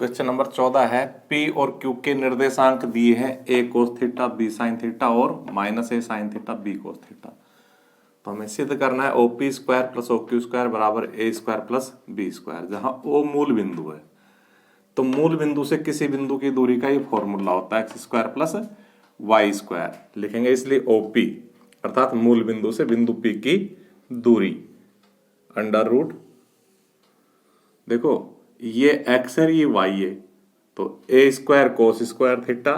Question number 14 है P और Q के निर्देशांक दिए हैं a cos theta b sin theta और -a sin theta b cos theta. तो हमें सिद्ध करना है OP square plus OQ square बराबर a square plus b square, जहां O मूल बिंदु है। तो मूल बिंदु से किसी बिंदु की दूरी का ये फॉर्मूला होता है x square plus y square लिखेंगे, इसलिए OP अर्थात मूल बिंदु से बिंदु P की दूरी अंडर रूट, देखो ये x है ये y है, तो a square cos square theta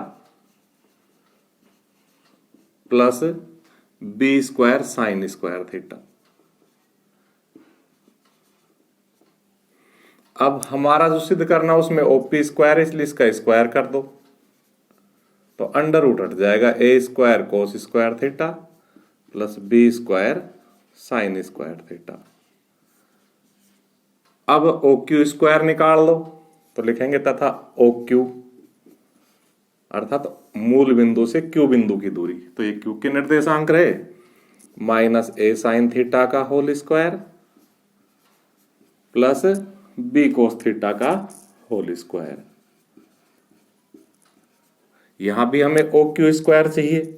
plus b square sine square theta. अब हमारा जो सिद्ध करना उसमें OP स्क्वायर है, इसलिए इसका स्क्वायर कर दो तो अंडर रूट हट जाएगा a square cos square theta plus b square sine square theta. अब OQ स्क्वायर निकाल लो तो लिखेंगे तथा OQ अर्थात मूल बिंदु से Q बिंदु की दूरी, तो ये Q के निर्देशांक रहे -a साइन थीटा का whole square plus b cos theta का होल स्क्वायर। यहां भी हमें OQ स्क्वायर चाहिए,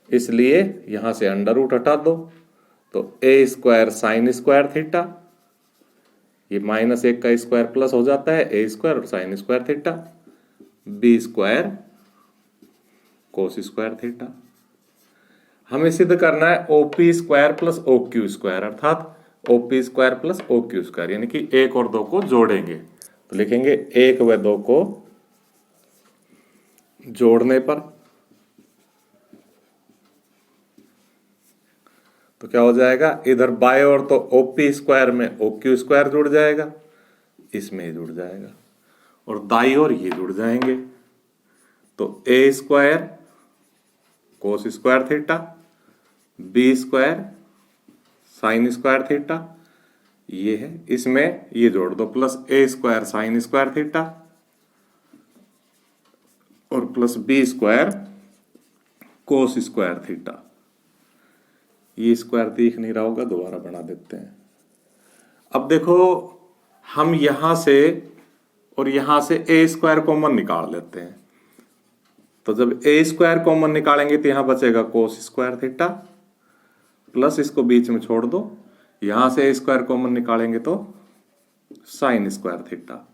इसलिए यहां से अंडर रूट हटा दो तो a square sine square theta, ये -1 का स्क्वायर प्लस हो जाता है a स्क्वायर और sign square theta, b square cos square theta. हमें सिद्ध करना है OP square plus OQ square अर्थात OP square plus OQ square, यानी कि 1 और 2 को जोड़ेंगे तो लिखेंगे 1 व 2 को जोड़ने पर तो क्या हो जाएगा, इधर बाएं ओर तो OP स्क्वायर में OQ स्क्वायर जुड़ जाएगा, इसमें जुड़ जाएगा और दाईं ओर ये जुड़ जाएंगे तो a square cos square theta b square sine square theta ये है, इसमें ये जोड़ दो plus a square sine square theta और plus b square cos square theta. ये स्क्वायर दिख नहीं रहा होगा, दोबारा बना देते हैं। अब देखो हम यहां से और यहां से a स्क्वायर कॉमन निकाल लेते हैं, तो जब a स्क्वायर कॉमन निकालेंगे तो यहां बचेगा कोस स्क्वायर थीटा प्लस इसको बीच में छोड़ दो, यहां से a स्क्वायर कॉमन निकालेंगे तो साइन स्क्वायर थीटा।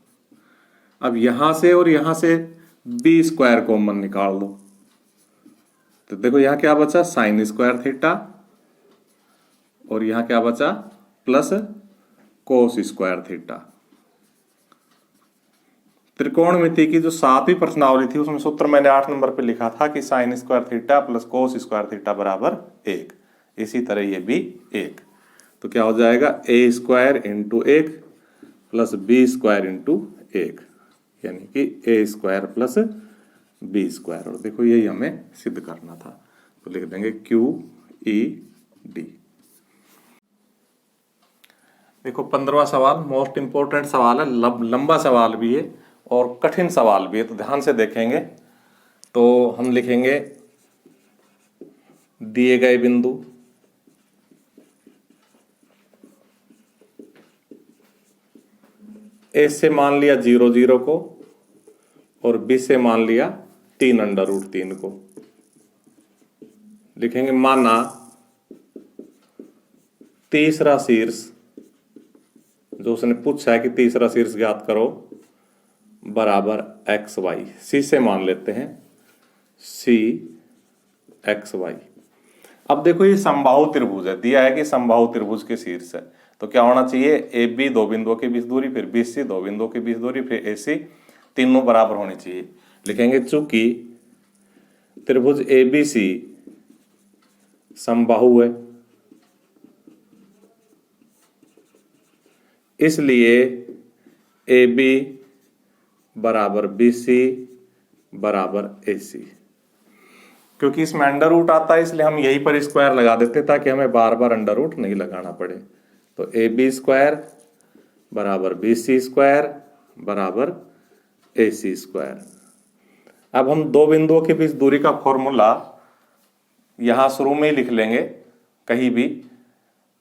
अब यहां से और यहां से b स्क्वायर कॉमन निकाल दो तो देखो यहां क्या बचा साइन स्क्वायर थीटा और यहां क्या बचा प्लस कोस स्क्वायर थीटा। त्रिकोणमिति की जो 7वीं प्रश्नावली थी उसमें सूत्र मैंने 8 नंबर पे लिखा था कि sign square theta plus cos square theta बराबर 1, इसी तरह ये भी 1, तो क्या हो जाएगा a square into 1 plus b square into 1, यानी कि a square plus b square. और देखो यही हमें सिद्ध करना था तो लिख देंगे QED। देखो 15वां सवाल मोस्ट इंपोर्टेंट सवाल है, लंबा सवाल भी है और कठिन सवाल भी है, तो ध्यान से देखेंगे। तो हम लिखेंगे दिए गए बिंदु A से मान लिया 0 0 को और B से मान लिया 3 अंडर रूट 3 को। लिखेंगे माना तीसरा शीर्ष, जो उसने पूछा है कि तीसरा शीर्ष ज्ञात करो, बराबर XY, C से मान लेते हैं C XY। अब देखो ये समबाहु त्रिभुज है, दिया है कि समबाहु त्रिभुज के शीर्ष है, तो क्या होना चाहिए AB 2 बिंदुओं के बीच दूरी, फिर BC 2 बिंदुओं के बीच दूरी, फिर AC तीनों बराबर होनी चाहिए। लिखेंगे चूंकि त्रिभुज ABC समबाहु है इसलिए AB बराबर BC बराबर AC। क्योंकि इसमें अंडर रूट आता है इसलिए हम यहीं पर स्क्वायर लगा देते ताकि हमें बार बार अंडर रूट नहीं लगाना पड़े। तो AB स्क्वायर बराबर BC स्क्वायर बराबर AC स्क्वायर। अब हम 2 बिंदुओं के बीच दूरी का फॉर्मूला यहां शुरू में ही लिख लेंगे, कहीं भी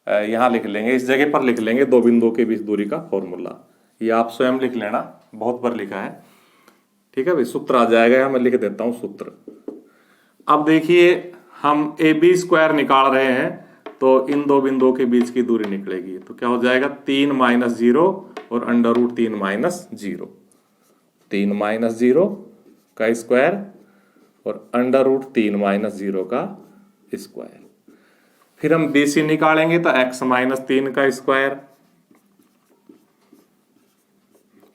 यहां लिख लेंगे, इस जगह पर लिख लेंगे 2 बिंदुओं के बीच दूरी का फॉर्मूला, ये आप स्वयं लिख लेना। बहुत बार लिखा है, ठीक है भाई। सूत्र आ जाएगा, यहाँ मैं लिख देता हूं सूत्र। अब देखिए हम ए बी स्क्वायर निकाल रहे हैं, तो इन दो बिंदुओं के बीच की दूरी निकलेगी, तो क्या हो जाएगा 3 माइनस 0 और अंडर रूट 3 माइनस 0, 3 माइनस 0 का स्क्वायर और अंडर रूट 3 माइनस 0 का स्क्वायर। फिर हम BC निकालेंगे तो x माइनस 3 का square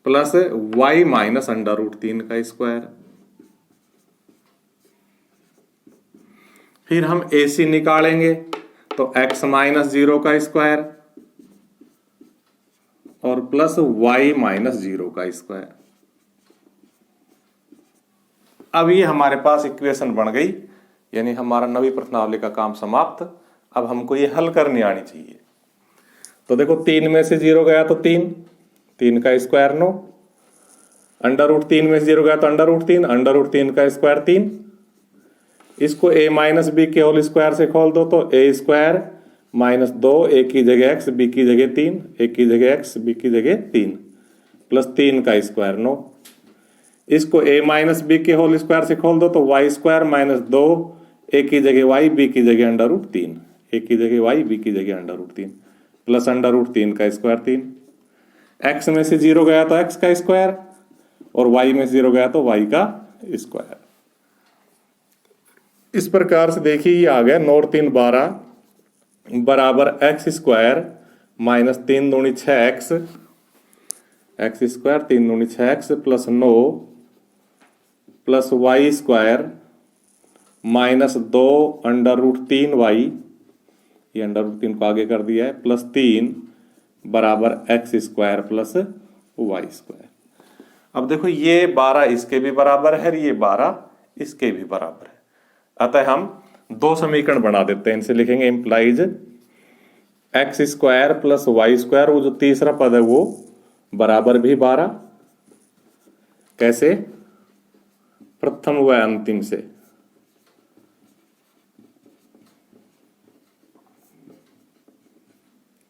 plus y minus under root 3 का स्क्वायर। फिर हम AC निकालेंगे तो x माइनस 0 का स्क्वायर और प्लस y माइनस 0 का स्क्वायर। अब ये हमारे पास इक्वेशन बन गई, यानी हमारा नवी प्रश्नावली का काम समाप्त। अब हमको ये हल करनी आनी चाहिए। तो देखो 3 में से 0 गया तो 3, 3 का स्क्वायर 9, अंडर रूट 3 में से 0 गया तो अंडर रूट 3, अंडर रूट 3 का स्क्वायर 3। इसको a माइनस बी के होल स्क्वायर से खोल दो तो a स्क्वायर माइनस 2, a की जगह x, b की जगह 3, a की जगह x, b की जगह 3 प्लस 3 का स्क्वायर 9। इसको a माइनस बी के होल स्क्वायर से खोल दो तो y स्क्वायर माइनस 2, a की जगह y, b की जगह अंडर रूट 3, a की जगह y, b की जगह under root 3 plus under root 3 का स्क्वायर 3। x में से 0 गया तो x का स्क्वायर और y में से 0 गया तो y का स्क्वायर। इस प्रकार से देखिए ये आ गया 9 और 3 12 बराबर x स्क्वायर माइनस 3 दूनी 6x, x स्क्वायर 3 दूनी 6x plus 9 plus y square minus 2 under root 3y, ये अंडर रूट 3 को आगे कर दिया है, प्लस 3 बराबर x square plus y square. अब देखो ये 12 इसके भी बराबर है, ये 12 इसके भी बराबर है, अतः हम दो समीकरण बना देते हैं। इनसे लिखेंगे implies x square plus y square, वो जो तीसरा पद है वो बराबर भी 12, कैसे, प्रथम व अंतिम से।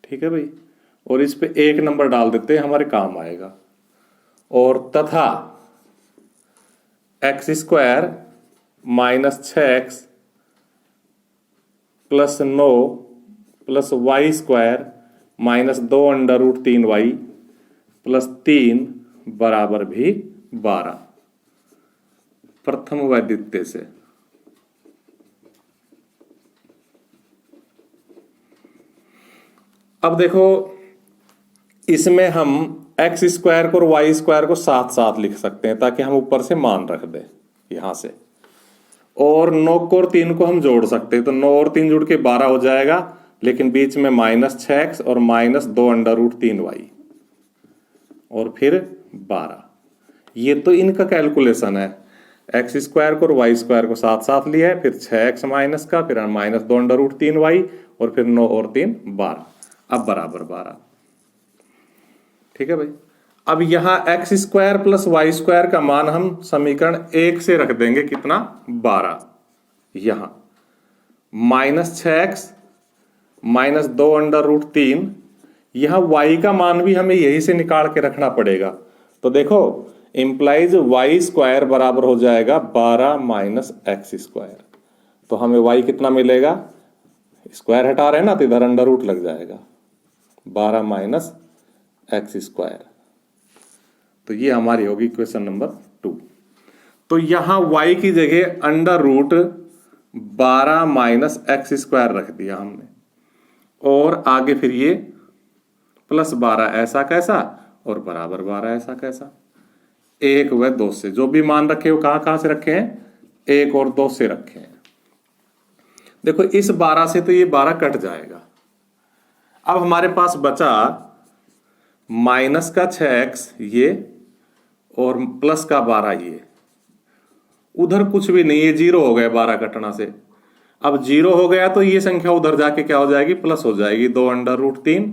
ठीक है भाई, और इस पे 1 नंबर डाल देते हैं, हमारे काम आएगा। और तथा x square minus 6x plus 9 plus y square minus 2 under root 3y plus 3 बराबर भी 12, प्रथम व द्वितीय से। अब देखो इसमें हम x स्क्वायर को और y स्क्वायर को साथ साथ लिख सकते हैं ताकि हम ऊपर से मान रख दें यहां से, और 9 को और 3 को हम जोड़ सकते हैं, तो 9 और 3 जुड़ के 12 हो जाएगा, लेकिन बीच में माइनस 6x और माइनस 2 अंडर रूट 3y और फिर 12। ये तो इनका कैलकुलेशन है, x स्क्वायर को और y स्क्वायर को साथ साथ लिया है, फिर 6x माइनस का, फिर माइनस 2 अंडर रूट 3y और फिर 9 और 3 12, अब बराबर 12। ठीक है भाई, अब यहां x square plus y square का मान हम समीकरण 1 से रख देंगे, कितना 12, यहां minus 6x minus 2 under root 3, यहां y का मान भी हमें यही से निकाल के रखना पड़ेगा। तो देखो इंप्लाइज y स्क्वायर बराबर हो जाएगा 12 माइनस x स्क्वायर, तो हमें y कितना मिलेगा, स्क्वायर हटा रहे हैं ना तो इधर अंडर रूट लग जाएगा, 12 माइनस x स्क्वायर। तो ये हमारी होगी इक्वेशन नंबर 2। तो यहां y की जगह under root 12 minus x square रख दिया हमने, और आगे फिर ये प्लस 12 ऐसा कैसा और बराबर 12 ऐसा कैसा। 1 व 2 से जो भी मान रखे हो कहां से रखे हैं, 1 और 2 से रखे हैं। देखो इस 12 से तो ये 12 कट जाएगा। अब हमारे पास बचा माइनस का 6x ये और प्लस का 12 ये, उधर कुछ भी नहीं, ये 0 हो गया 12 कटना से। अब 0 हो गया तो ये संख्या उधर जाके क्या हो जाएगी, प्लस हो जाएगी, 2 अंडर रूट 3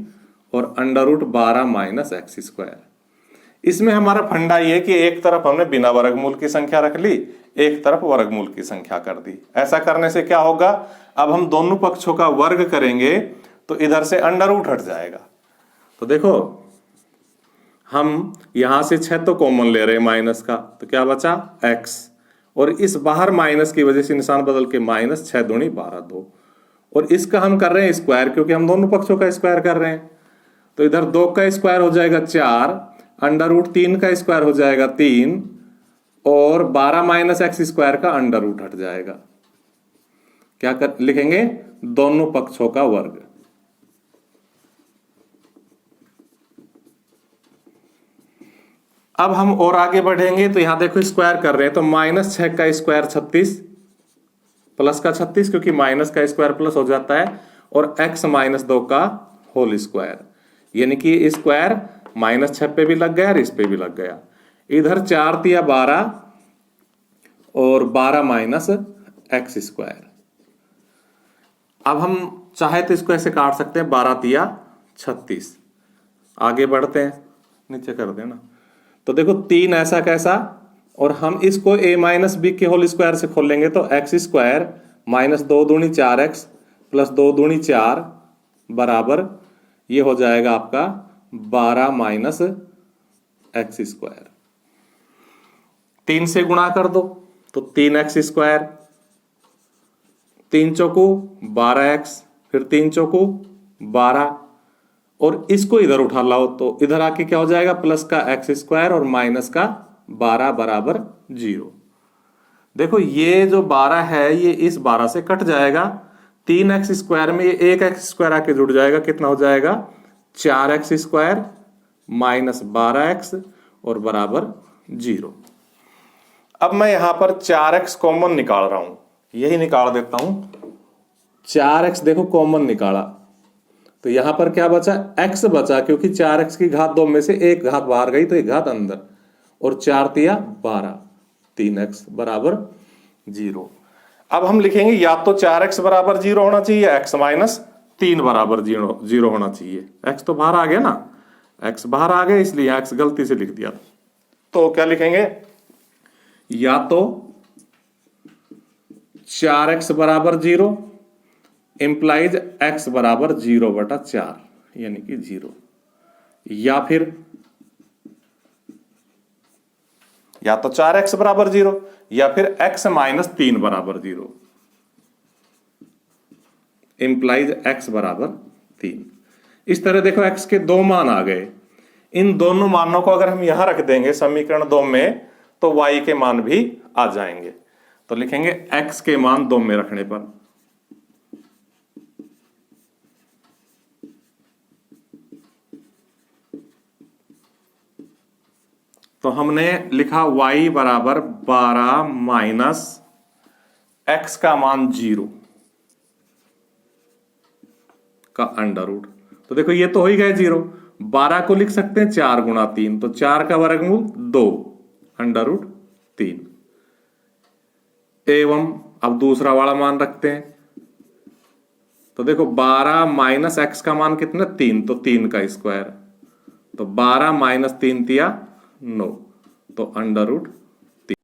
और under root 12 minus x square. इसमें हमारा फंडा ये कि एक तरफ हमने बिना वर्गमूल की संख्या रख ली, एक तरफ वर्गमूल की संख्या कर दी। ऐसा करने से क्या होगा, अब हम दोनों पक्षों का वर्ग करेंगे तो इधर से अंडर रूट हट जाएगा। तो देखो हम यहां से 6 तो कॉमन ले रहे हैं माइनस का, तो क्या बचा x, और इस बाहर माइनस की वजह से निशान बदल के माइनस 6 दूनी 12 2, और इसका हम कर रहे हैं स्क्वायर क्योंकि हम दोनों पक्षों का स्क्वायर कर रहे हैं। तो इधर 2 का स्क्वायर हो जाएगा 4, अंडर रूट 3 का स्क्वायर हो जाएगा 3, और 12 माइनस एक्स स्क्वायर का अंडर रूट हट जाएगा। क्या लिखेंगे, दोनों पक्षों का वर्ग। अब हम और आगे बढ़ेंगे तो यहां देखो स्क्वायर कर रहे हैं, तो माइनस 6 का स्क्वायर 36 प्लस का 36, क्योंकि माइनस का स्क्वायर प्लस हो जाता है, और x माइनस 2 का होल स्क्वायर, यानी कि स्क्वायर माइनस 6 पे भी लग गया और इस पे भी लग गया। इधर 4 तिया 12 और 12 माइनस एक्स स्क्वायर। अब हम चाहे तो इसको ऐसे काट सकते हैं, 12 तिया 36। आगे बढ़ते हैं, नीचे कर देना। तो देखो 3 ऐसा कैसा, और हम इसको a माइनस बी के होल स्क्वायर से खोल लेंगे तो एक्स स्क्वायर माइनस 2 दूनी 4x प्लस 2 दूनी 4 बराबर ये हो जाएगा आपका 12 माइनस एक्स स्क्वायर। 3 से गुणा कर दो तो 3x स्क्वायर, 3 चौको 12x, फिर 3 चौको 12, और इसको इधर उठा लाओ तो इधर आके क्या हो जाएगा, प्लस का एक्स स्क्वायर और माइनस का 12 बराबर 0। देखो ये जो 12 है ये इस 12 से कट जाएगा, 3x स्क्वायर में ये एक एक्स स्क्वायर आके जुड़ जाएगा, कितना हो जाएगा 4x स्क्वायर माइनस 12x और बराबर 0। अब मैं यहां पर 4x कॉमन निकाल रहा हूं, यही निकाल देता हूं। 4x देखो कॉमन निकाला तो यहां पर क्या बचा, x बचा, क्योंकि 4x की घात 2 में से एक घात बाहर गई तो एक घात अंदर, और 4 तिया 12, 3x बराबर 0। अब हम लिखेंगे या तो 4x बराबर 0 होना चाहिए, x माइनस 3 बराबर 0 होना चाहिए। x तो बाहर आ गया ना, x बाहर आ गया इसलिए x गलती से लिख दिया। तो क्या लिखेंगे, या तो 4x बराबर 0 इंप्लाइज x बराबर 0/4 यानी कि 0, या तो 4x बराबर 0 या फिर x माइनस 3 बराबर 0 इंप्लाइज x बराबर 3। इस तरह देखो x के 2 मान आ गए, इन दोनों मानों को अगर हम यहां रख देंगे समीकरण 2 में तो y के मान भी आ जाएंगे। तो लिखेंगे x के मान 2 में रखने पर, तो हमने लिखा y बराबर 12 माइनस x का मान 0 का अंडर रूट। तो देखो ये तो हो ही गए 0, 12 को लिख सकते हैं 4 गुणा 3, तो 4 का वर्गमूल 2 अंडर रूट 3, एवं अब दूसरा वाला मान रखते हैं। तो देखो 12 माइनस एक्स का मान कितना, 3, तो 3 का स्क्वायर, तो 12 माइनस 3 तिया 9, तो अंडर रूट 3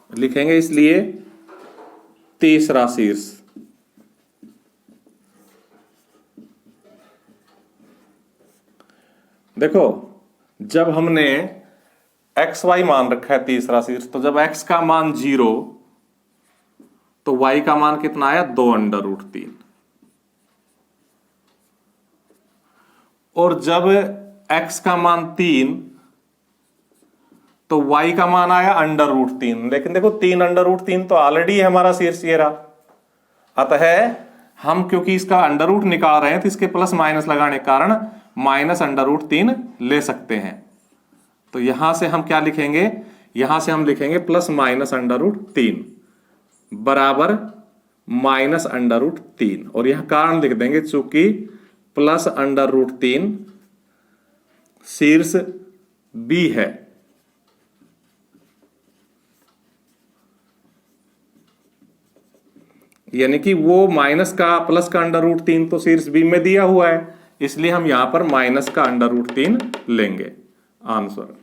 लिखेंगे। इसलिए तीसरा शीर्ष, देखो जब हमने एक्स वाई मान रखा है तीसरा शीर्ष, तो जब x का मान 0 तो y का मान कितना आया, 2 अंडर रूट 3, और जब x का मान 3 तो y का मान आया अंडर रूट 3। लेकिन देखो 3 अंडर रूट 3 तो ऑलरेडी है हमारा शीर्ष ये रहा, अतः हम क्योंकि इसका अंडर रूट निकाल रहे हैं तो इसके प्लस माइनस लगाने के कारण माइनस अंडर रूट 3 ले सकते हैं। तो यहां से हम क्या लिखेंगे, यहां से हम लिखेंगे प्लस माइनस अंडर रूट 3 बराबर माइनस अंडर रूट 3, और यहां कारण लिख देंगे चूंकि प्लस अंडर रूट 3 शीर्ष बी है, यानी कि वो माइनस का प्लस का अंडर रूट 3 तो शीर्ष बी में दिया हुआ है, इसलिए हम यहां पर माइनस का अंडर रूट 3 लेंगे आंसर।